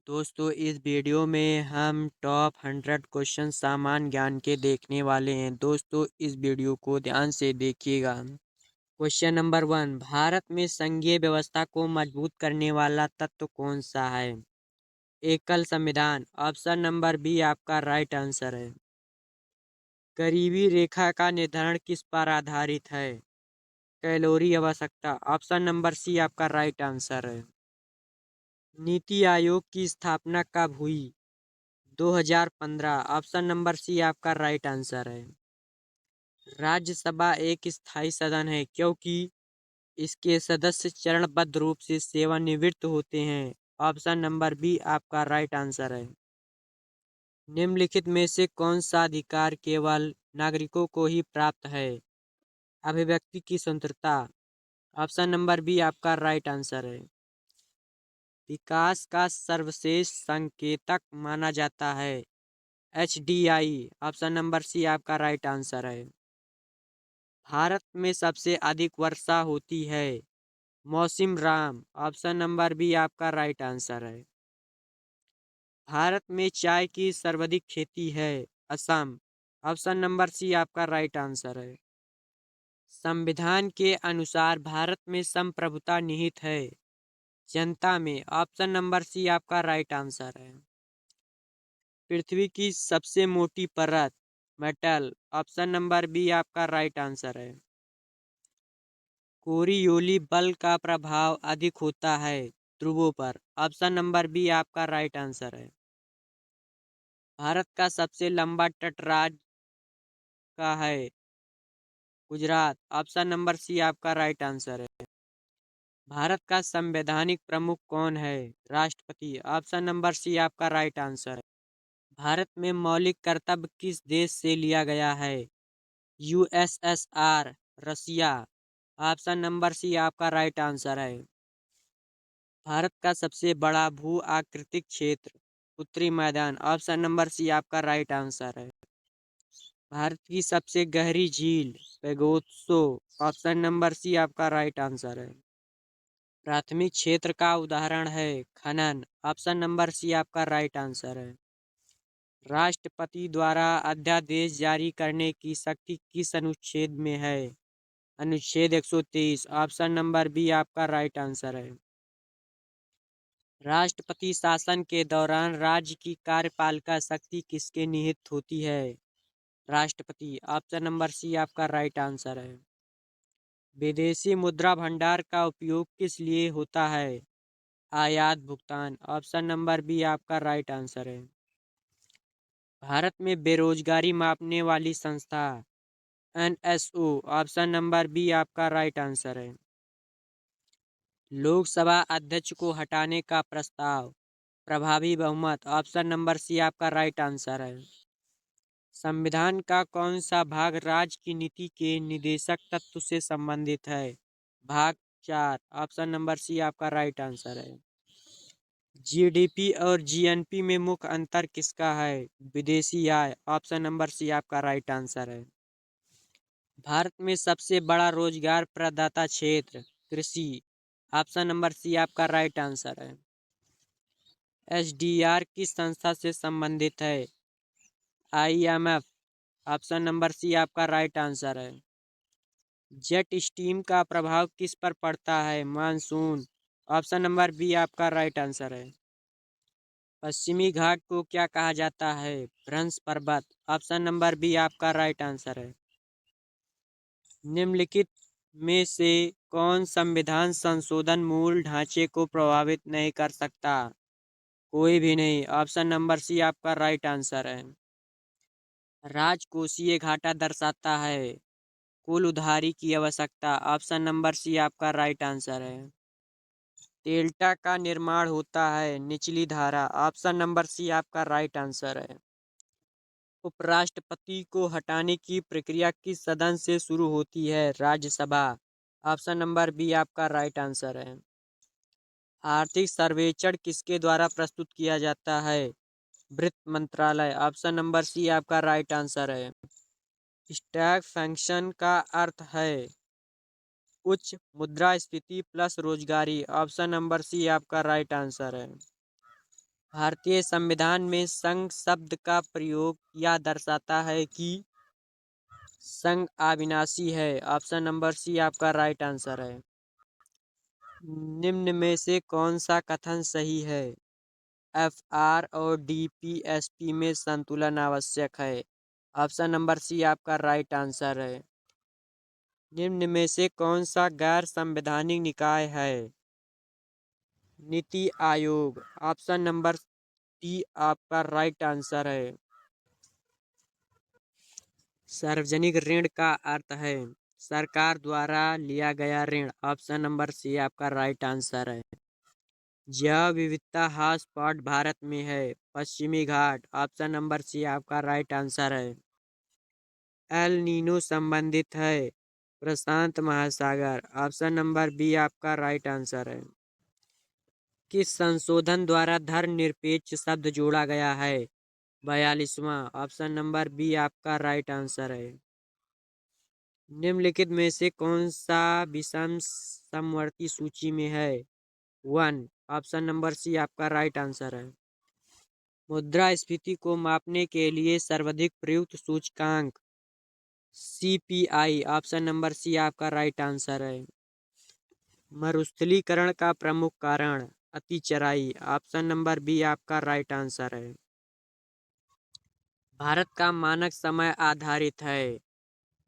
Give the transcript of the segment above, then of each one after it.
दोस्तों इस वीडियो में हम टॉप 100 क्वेश्चन सामान्य ज्ञान के देखने वाले हैं। दोस्तों इस वीडियो को ध्यान से देखिएगा। क्वेश्चन नंबर 1, भारत में संघीय व्यवस्था को मजबूत करने वाला तत्व कौन सा है? एकल संविधान। ऑप्शन नंबर बी आपका राइट आंसर है। गरीबी रेखा का निर्धारण किस पर आधारित है? कैलोरी आवश्यकता। ऑप्शन नंबर सी आपका राइट आंसर है। नीति आयोग की स्थापना कब हुई? 2015। ऑप्शन नंबर सी आपका राइट आंसर है। राज्यसभा एक स्थायी सदन है क्योंकि इसके सदस्य चरणबद्ध रूप से सेवानिवृत्त होते हैं। ऑप्शन नंबर बी आपका राइट आंसर है। निम्नलिखित में से कौन सा अधिकार केवल नागरिकों को ही प्राप्त है? अभिव्यक्ति की स्वतंत्रता। ऑप्शन नंबर बी आपका राइट आंसर है। विकास का सर्वश्रेष्ठ संकेतक माना जाता है HDI। ऑप्शन नंबर सी आपका राइट आंसर है। भारत में सबसे अधिक वर्षा होती है मौसम राम। ऑप्शन नंबर बी आपका राइट आंसर है। भारत में चाय की सर्वाधिक खेती है असम। ऑप्शन नंबर सी आपका राइट आंसर है। संविधान के अनुसार भारत में संप्रभुता निहित है जनता में। ऑप्शन नंबर सी आपका राइट आंसर है। पृथ्वी की सबसे मोटी परत मेटल। ऑप्शन नंबर बी आपका राइट आंसर है। कोरियोली बल का प्रभाव अधिक होता है ध्रुवों पर। ऑप्शन नंबर बी आपका राइट आंसर है। भारत का सबसे लंबा तटराज का है गुजरात। ऑप्शन नंबर सी आपका राइट आंसर है। भारत का संवैधानिक प्रमुख कौन है? राष्ट्रपति। ऑप्शन नंबर सी आपका राइट आंसर है। भारत में मौलिक कर्तव्य किस देश से लिया गया है? USSR रसिया। ऑप्शन नंबर सी आपका राइट आंसर है। भारत का सबसे बड़ा भू आकृतिक क्षेत्र उत्तरी मैदान। ऑप्शन नंबर सी आपका राइट आंसर है। भारत की सबसे गहरी झील पेगोत्सो। ऑप्शन नंबर सी आपका राइट आंसर है। प्राथमिक क्षेत्र का उदाहरण है खनन। ऑप्शन नंबर सी आपका राइट आंसर है। राष्ट्रपति द्वारा अध्यादेश जारी करने की शक्ति किस अनुच्छेद में है? अनुच्छेद 123। ऑप्शन नंबर बी आपका राइट आंसर है। राष्ट्रपति शासन के दौरान राज्य की कार्यपालिका शक्ति किसके निहित होती है? राष्ट्रपति। ऑप्शन नंबर सी आपका राइट आंसर है। विदेशी मुद्रा भंडार का उपयोग किस लिए होता है? आयात भुगतान। ऑप्शन नंबर बी आपका राइट आंसर है। भारत में बेरोजगारी मापने वाली संस्था NSO। ऑप्शन नंबर बी आपका राइट आंसर है। लोकसभा अध्यक्ष को हटाने का प्रस्ताव प्रभावी बहुमत। ऑप्शन नंबर सी आपका राइट आंसर है। संविधान का कौन सा भाग राज्य की नीति के निदेशक तत्व से संबंधित है? भाग 4। ऑप्शन नंबर सी आपका राइट आंसर है। GDP और GNP में मुख्य अंतर किसका है? विदेशी आय। ऑप्शन नंबर सी आपका राइट आंसर है। भारत में सबसे बड़ा रोजगार प्रदाता क्षेत्र कृषि। ऑप्शन नंबर सी आपका राइट आंसर है। HDR किस संस्था से संबंधित है? IMF। ऑप्शन नंबर सी आपका राइट आंसर है। जेट स्ट्रीम का प्रभाव किस पर पड़ता है? मानसून। ऑप्शन नंबर बी आपका राइट आंसर है। पश्चिमी घाट को क्या कहा जाता है? भ्रंश पर्वत। ऑप्शन नंबर बी आपका राइट आंसर है। निम्नलिखित में से कौन संविधान संशोधन मूल ढांचे को प्रभावित नहीं कर सकता? कोई भी नहीं। ऑप्शन नंबर सी आपका राइट आंसर है। राजकोषीय घाटा दर्शाता है कुल उधारी की आवश्यकता। ऑप्शन नंबर सी आपका राइट आंसर है। डेल्टा का निर्माण होता है निचली धारा। ऑप्शन नंबर सी आपका राइट आंसर है। उपराष्ट्रपति को हटाने की प्रक्रिया किस सदन से शुरू होती है? राज्यसभा। ऑप्शन नंबर बी आपका राइट आंसर है। आर्थिक सर्वेक्षण किसके द्वारा प्रस्तुत किया जाता है? वित्त मंत्रालय। ऑप्शन नंबर सी आपका राइट आंसर है। स्टैग फंक्शन का अर्थ है उच्च मुद्रास्फीति प्लस रोजगारी। ऑप्शन नंबर सी आपका राइट आंसर है। भारतीय संविधान में संघ शब्द का प्रयोग यह दर्शाता है कि संघ अविनाशी है। ऑप्शन नंबर सी आपका राइट आंसर है। निम्न में से कौन सा कथन सही है? एफआर और डीपीएसपी में संतुलन आवश्यक है। ऑप्शन नंबर सी आपका राइट आंसर है। निम्न में से कौन सा गैर संवैधानिक निकाय है? NITI Aayog. Option number D आपका राइट आंसर है। सार्वजनिक ऋण का अर्थ है सरकार द्वारा लिया गया ऋण। ऑप्शन नंबर सी आपका राइट आंसर है। जैव विविधता हॉटस्पॉट भारत में है पश्चिमी घाट। ऑप्शन नंबर सी आपका राइट आंसर है। एल नीनो संबंधित है प्रशांत महासागर। ऑप्शन नंबर बी आपका राइट आंसर है। किस संशोधन द्वारा धर्मनिरपेक्ष शब्द जोड़ा गया है? 42वां। ऑप्शन नंबर बी आपका राइट आंसर है। निम्नलिखित में से कौन सा विषम समवर्ती सूची में है? 1। ऑप्शन नंबर सी आपका राइट आंसर है। मुद्रास्फीति को मापने के लिए सर्वाधिक प्रयुक्त सूचकांक सीपीआई। ऑप्शन नंबर सी आपका राइट आंसर है। मरुस्थलीकरण का प्रमुख कारण अतिचराई। ऑप्शन नंबर बी आपका राइट आंसर है। भारत का मानक समय आधारित है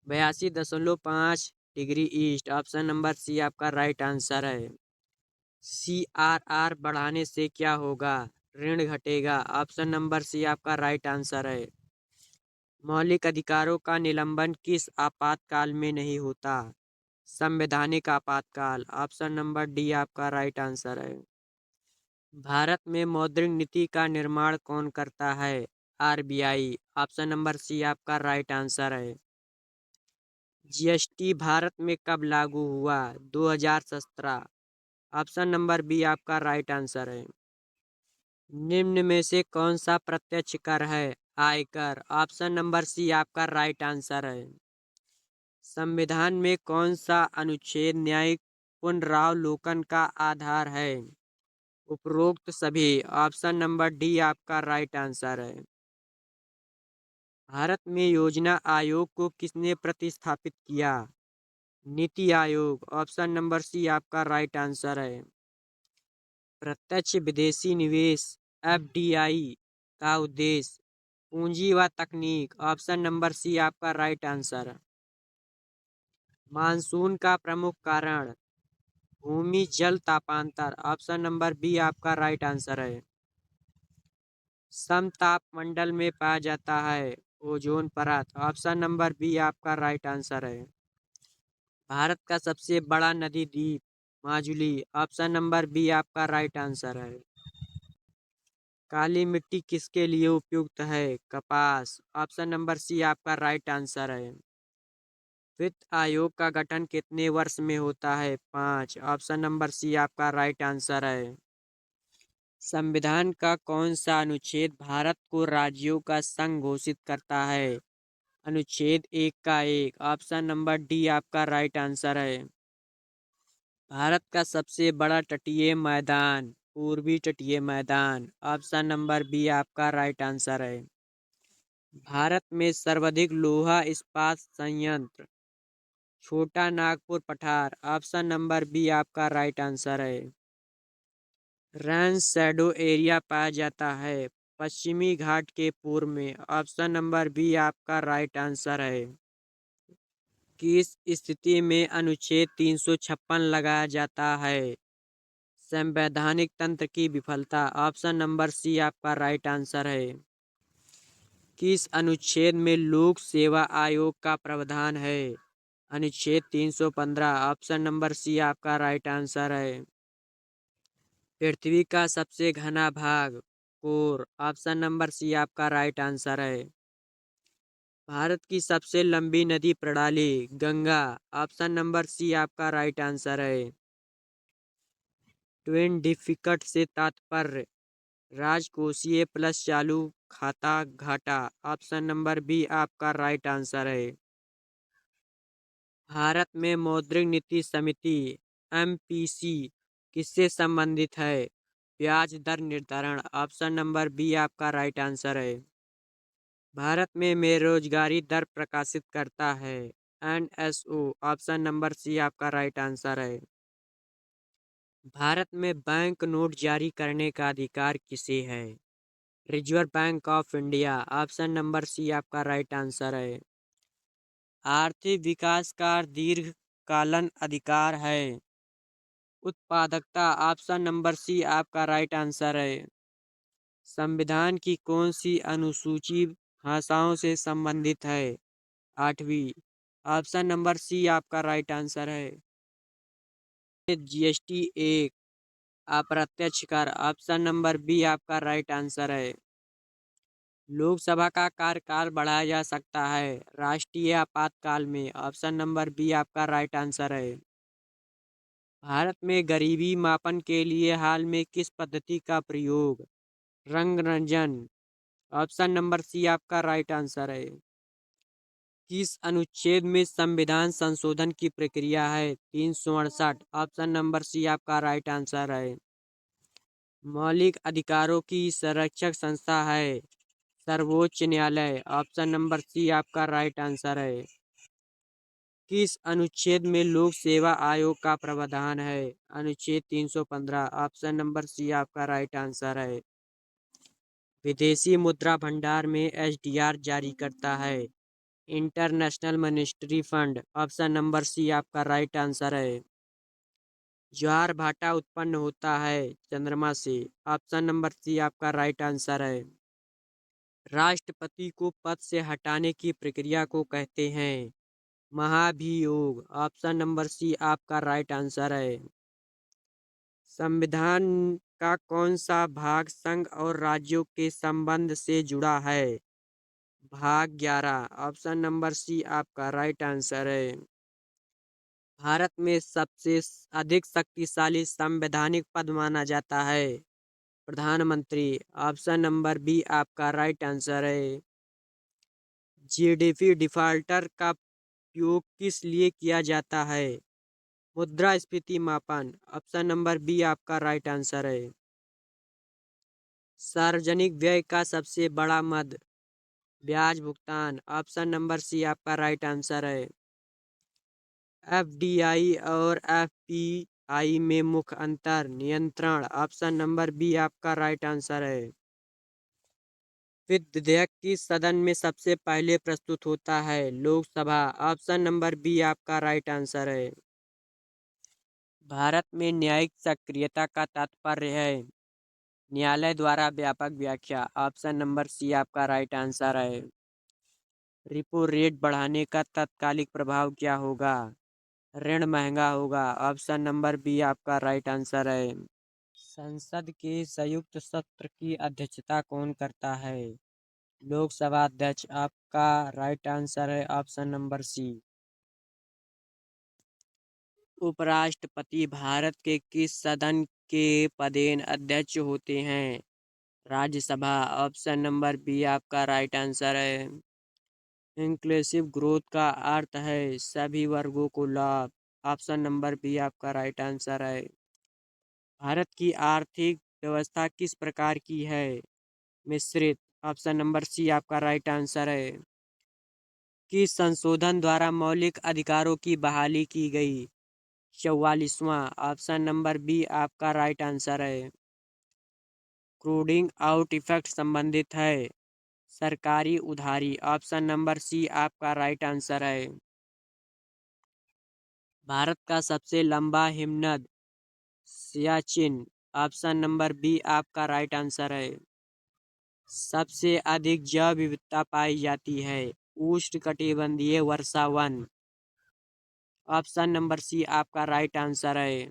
82.5 degree east. Option number C आपका राइट आंसर है। सीआरआर बढ़ाने से क्या होगा? ऋण घटेगा। ऑप्शन नंबर सी आपका राइट आंसर है। मौलिक अधिकारों का निलंबन किस आपातकाल में नहीं होता? संवैधानिक आपातकाल। ऑप्शन नंबर डी आपका राइट आंसर है। भारत में मौद्रिक नीति का निर्माण कौन करता है? आरबीआई। ऑप्शन नंबर सी आपका राइट आंसर है। जीएसटी भारत में कब लागू हुआ? 2017। ऑप्शन नंबर बी आपका राइट आंसर है। निम्न में से कौन सा प्रत्यक्ष कर है? आयकर। ऑप्शन नंबर सी आपका राइट आंसर है। संविधान में कौन सा अनुच्छेद न्यायिक पुनरावलोकन का आधार है? उपरोक्त सभी। ऑप्शन नंबर डी आपका राइट आंसर है। भारत में योजना आयोग को किसने प्रतिस्थापित किया? NITI Aayog. Option number C आपका राइट आंसर है। प्रत्यक्ष विदेशी निवेश एफडीआई का उद्देश्य पूंजी व तकनीक। ऑप्शन नंबर सी आपका राइट आंसर है। मानसून का प्रमुख कारण भूमि जल तापांतर। ऑप्शन नंबर बी आपका राइट आंसर है। समतापमंडल में पाया जाता है ओजोन परत। ऑप्शन नंबर बी आपका राइट आंसर है। भारत का सबसे बड़ा नदी द्वीप माजुली। ऑप्शन नंबर बी आपका राइट आंसर है। काली मिट्टी किसके लिए उपयुक्त है? कपास। ऑप्शन नंबर सी आपका राइट आंसर है। वित्त आयोग का गठन कितने वर्ष में होता है? 5। ऑप्शन नंबर सी आपका राइट आंसर है। संविधान का कौन सा अनुच्छेद भारत को राज्यों का संघ घोषित करता है? अनुच्छेद 1 का 1। ऑप्शन नंबर डी आपका राइट आंसर है। भारत का सबसे बड़ा तटीय मैदान पूर्वी तटीय मैदान। ऑप्शन नंबर बी आपका राइट आंसर है। भारत में सर्वाधिक लोहा इस्पात संयंत्र छोटा नागपुर पठार। ऑप्शन नंबर बी आपका राइट आंसर है। रेन शैडो एरिया पाया जाता है पश्चिमी घाट के पूर्व में। ऑप्शन नंबर बी आपका राइट आंसर है। किस स्थिति में अनुच्छेद 356 लगाया जाता है? संवैधानिक तंत्र की विफलता। ऑप्शन नंबर सी आपका राइट आंसर है। किस अनुच्छेद में लोक सेवा आयोग का प्रावधान है? अनुच्छेद 315। ऑप्शन नंबर सी आपका राइट आंसर है। पृथ्वी का सबसे घना भाग कोर। ऑप्शन नंबर सी आपका राइट आंसर है। भारत की सबसे लंबी नदी प्रणाली गंगा। ऑप्शन नंबर सी आपका राइट आंसर है। ट्विन डिफिकल्ट से तात्पर्य राजकोषीय प्लस चालू खाता घाटा। ऑप्शन नंबर बी आपका राइट आंसर है। भारत में मौद्रिक नीति समिति एमपीसी किससे संबंधित है? ब्याज दर निर्धारण। ऑप्शन नंबर बी आपका राइट आंसर है। भारत में बेरोजगारी दर प्रकाशित करता है NSO। ऑप्शन नंबर सी आपका राइट आंसर है। भारत में बैंक नोट जारी करने का अधिकार किसे है? Reserve Bank of India. Option number C आपका राइट आंसर है। आर्थिक विकास का दीर्घकालन अधिकार है उत्पादकता। ऑप्शन नंबर सी आपका राइट आंसर है। संविधान की कौन सी अनुसूची भाषाओं से संबंधित है? 8वीं। ऑप्शन नंबर सी आपका राइट आंसर है। GST एक अप्रत्यक्ष कर। ऑप्शन नंबर बी आपका राइट आंसर है। लोकसभा का कार्यकाल बढ़ाया जा सकता है राष्ट्रीय आपातकाल में। ऑप्शन नंबर बी आपका राइट आंसर है। भारत में गरीबी मापन के लिए हाल में किस पद्धति का प्रयोग? रंग रंजन। ऑप्शन नंबर सी आपका राइट आंसर है। किस अनुच्छेद में संविधान संशोधन की प्रक्रिया है? 368। ऑप्शन नंबर सी आपका राइट आंसर है। मौलिक अधिकारों की संरक्षक संस्था है सर्वोच्च न्यायालय। ऑप्शन नंबर सी आपका राइट आंसर है। किस अनुच्छेद में लोक सेवा आयोग का प्रावधान है? अनुच्छेद 315। ऑप्शन नंबर सी आपका राइट आंसर है। विदेशी मुद्रा भंडार में SDR जारी करता है International Monetary Fund. Option number C आपका राइट आंसर है। ज्वार भाटा उत्पन्न होता है चंद्रमा से। ऑप्शन नंबर सी आपका राइट आंसर है। राष्ट्रपति को पद से हटाने की प्रक्रिया को कहते हैं महाभियोग। ऑप्शन नंबर सी आपका राइट आंसर है। संविधान का कौन सा भाग संघ और राज्यों के संबंध से जुड़ा है? भाग 11। ऑप्शन नंबर सी आपका राइट आंसर है। भारत में सबसे अधिक शक्तिशाली संवैधानिक पद माना जाता है प्रधानमंत्री। ऑप्शन नंबर बी आपका राइट आंसर है। GDP डिफाल्टर का उपयोग किस लिए किया जाता है? मुद्रास्फीति मापन। ऑप्शन नंबर बी आपका राइट आंसर है। सार्वजनिक व्यय का सबसे बड़ा मद ब्याज भुगतान। ऑप्शन नंबर सी आपका राइट आंसर है। FDI और FPI में मुख्य अंतर नियंत्रण। ऑप्शन नंबर बी आपका राइट आंसर है। विधेयक किस सदन में सबसे पहले प्रस्तुत होता है? लोकसभा। ऑप्शन नंबर बी आपका राइट आंसर है। भारत में न्यायिक सक्रियता का तात्पर्य है न्यायालय द्वारा व्यापक व्याख्या। ऑप्शन नंबर सी आपका राइट आंसर है। रिपो रेट बढ़ाने का तात्कालिक प्रभाव क्या होगा? ऋण महंगा होगा। ऑप्शन नंबर बी आपका राइट आंसर है। संसद के संयुक्त सत्र की अध्यक्षता कौन करता है? लोकसभा अध्यक्ष। आपका राइट आंसर है ऑप्शन नंबर सी। उपराष्ट्रपति भारत के किस सदन के पदेन अध्यक्ष होते हैं? राज्यसभा। ऑप्शन नंबर बी आपका राइट आंसर है। इंक्लूसिव ग्रोथ का अर्थ है सभी वर्गों को लाभ। ऑप्शन नंबर बी आपका राइट आंसर है। भारत की आर्थिक व्यवस्था किस प्रकार की है? मिश्रित। ऑप्शन नंबर सी आपका राइट आंसर है। किस संशोधन द्वारा मौलिक अधिकारों की बहाली की गई? 44वां। ऑप्शन नंबर बी आपका राइट आंसर है। क्रूडिंग आउट इफेक्ट संबंधित है सरकारी उधारी। ऑप्शन नंबर सी आपका राइट आंसर है। भारत का सबसे लंबा हिमनद सियाचिन। ऑप्शन नंबर बी आपका राइट आंसर है। सबसे अधिक जैव विविधता पाई जाती है उष्णकटिबंधीय वर्षावन। ऑप्शन नंबर सी आपका राइट आंसर है।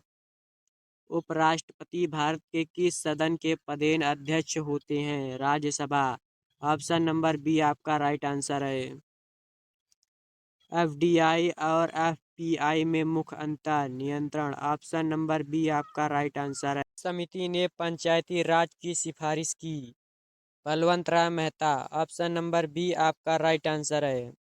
उपराष्ट्रपति भारत के किस सदन के पदेन अध्यक्ष होते हैं? राज्यसभा। ऑप्शन नंबर बी आपका राइट आंसर है। FDI और FPI में मुख्य अंतर नियंत्रण। ऑप्शन नंबर बी आपका राइट आंसर है। समिति ने पंचायती राज की सिफारिश की? बलवंत राय मेहता। ऑप्शन नंबर बी आपका राइट आंसर है।